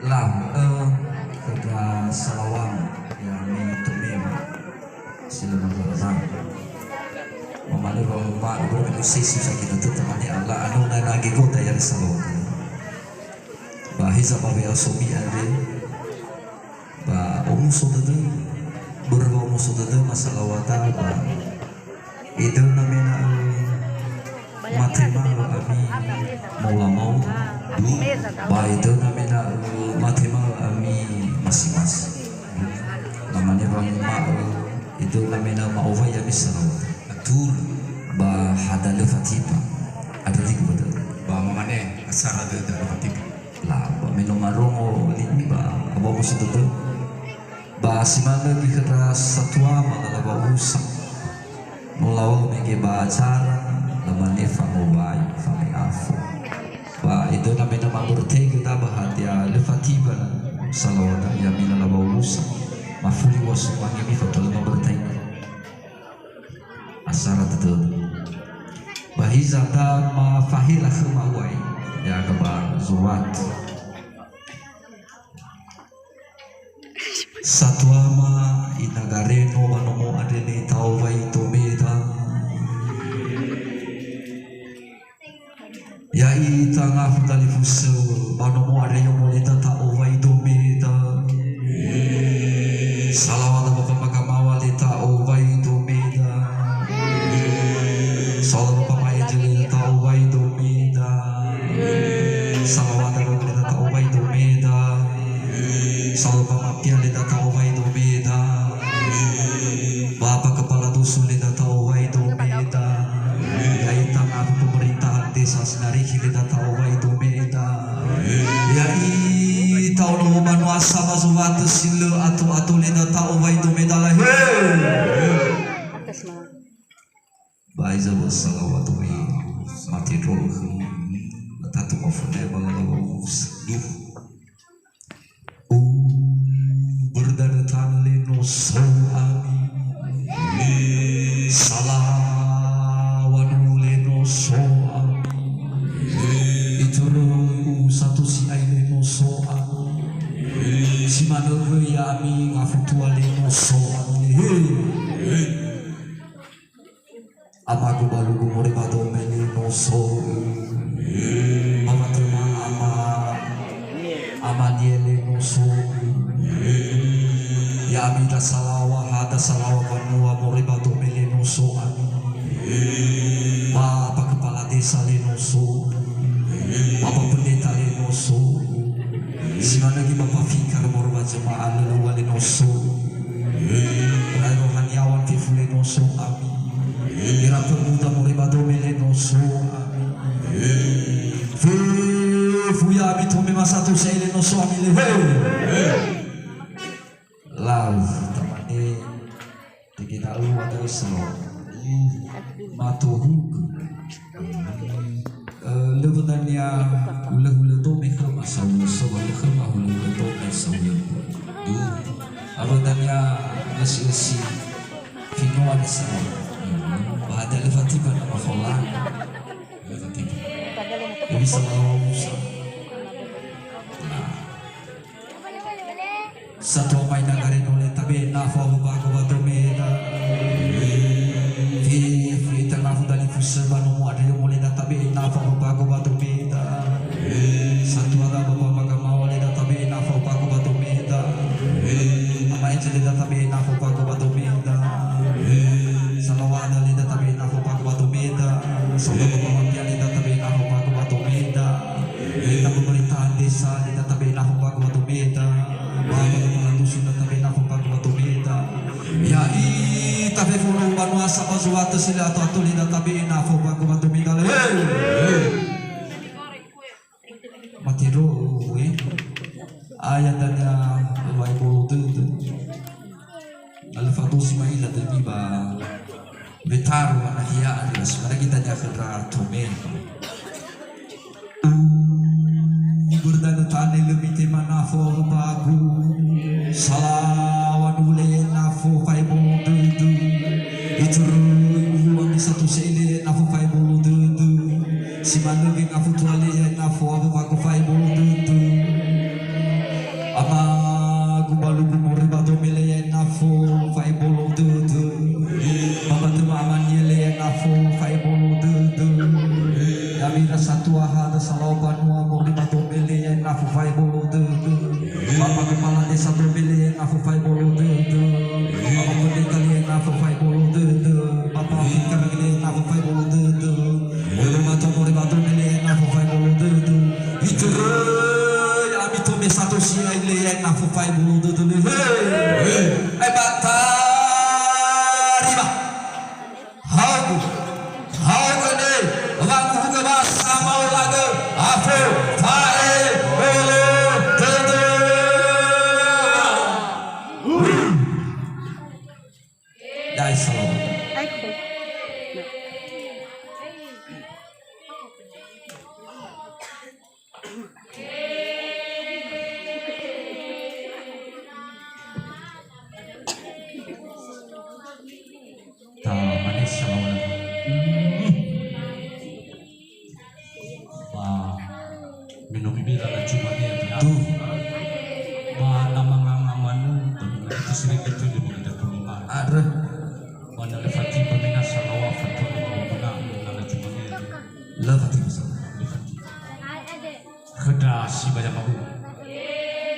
làm kepada salawam yang tumim sila berdoa memali bahwa berbeda sisi kita tetap ada Allah anu na lagi kota yang salawat bahisa babe asobi ade ba omusodade berba omusodade masalawata ba itu namanya matrimal ami mau ba itu namanya matrimal ami masing-masing namanya bang itu namanya ma'ufa ya misalawat atur ba hadal fatiba ada di kebetul ba mamane asar ada fatiba lah ba minum marongo ini ba abo musuh ba simana di keras satwa malah ba usak mulaw mege ba acara namanya famobai fami afu ba itu namanya maburte kita bahagia lefatiba salawat ya minala ba usak mafuli wasu wangi fatul maburte asara itu bahizata ma fahila khumawai ya kaba zuwat satwama inagareno manomo adene tawai tomeda ya itanga futalifusu manomo adeyo moleta tawai tomeda salawat bapak magamawa leta owai tomeda salawat bapak ejele tawai tomeda salawat bapak leta tawai tomeda salawat bapak pian leta tawai tomeda bapak kepala dusun leta tawai tomeda ya itanga pemerintahan desa Sinariki leta tawai tomeda ya tahun manu asaba zuwat silu atu leda tau vai do medala baiza wassalawatu wa mati roh tatu mafune balawus duh berdatan leno so ami salawanu leno so ami itu satu si ai leno so ami si manur ya ami ngafutua leno so ama ko balugo more bado menino so ama terma ama diele no so ya ami da salawa hada salawa panua more bado menino so ami Bapak kepala desa leno so Bapak pendeta leno so simana gi Bapak fikar morba jemaah lelu leno so rohaniawan fi leno so ami Ira pemuda moribado meleno so fuya abito me masato sei no so ami le love tamane kita lu ada selo matuhu lebenarnya ulah to me ke masau so le ke mahulu to me so le abadanya nasi finwa bisa ada lefatiba nama khola lefatiba ini selalu musa satu main negara noleh tapi nafa bago bato meda fi tengah dari fusba nomo ada yang mulai tapi nafa bago bato meda satu ada bapak magamawa leda tapi nafa bago bato meda ama itu leda tapi nafa bago bato meda salawada leda tabi na pago bato meda soga pamampian leda tabi na pago bato meda leda pemerintahan desa leda tabi na pago bato meda bapak kepala dusun leda tabi na pago bato meda ya tabi furu banu asaba suwatu sila atu leda tabi na pago bato meda mati ro ayat dan wa ibu tu al-fatu simaila tabiba betaru anahia adalah sekarang kita jaga tomen berdanatan lebih tema nafo bagu salawan ule nafo kaibu dudu Ya salam. Aiko. Ta manis salam. Ba minum bibir ala cuma dia Tuh. ba namangangamanu itu sedikit itu di mulut terima. Ada. Mana lefati pemina salawa fatul guna ala cuma dia. Love itu. Keda si banyak mahu.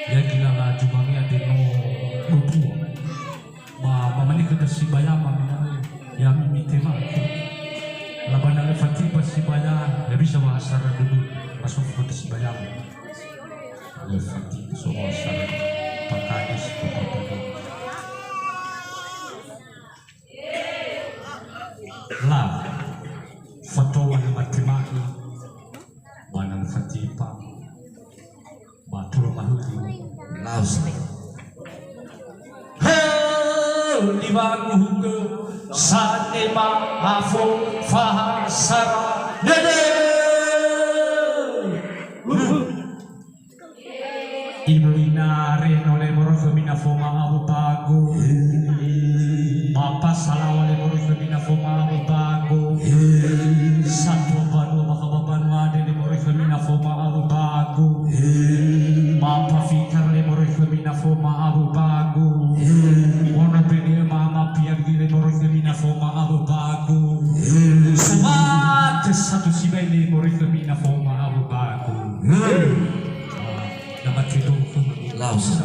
Ya gila lah cuma dia di no bubu. Ba mamani keda si banyak mamina ya mimi tema. Laban lefati si banyak lebih sama asara dulu masuk ke si banyak. Lefati semua asara pakadis pakadis. Lah, foto wani matemaki, wanang fatipa, batur mahuli. Laos. Di banguga, sane maafo fahasara dede. Imuinare nole morozo minafoma abu bago. Papa salawale morozo minafoma abu bago. Satu banu makababanu ade le morozo minafoma abu bago. Papa fikar le morozo minafoma abu bago. Ona bene mama pian le morozo minafoma abu bago. Semua satu sibai le morozo minafoma abu bago. Dapat itu Laos.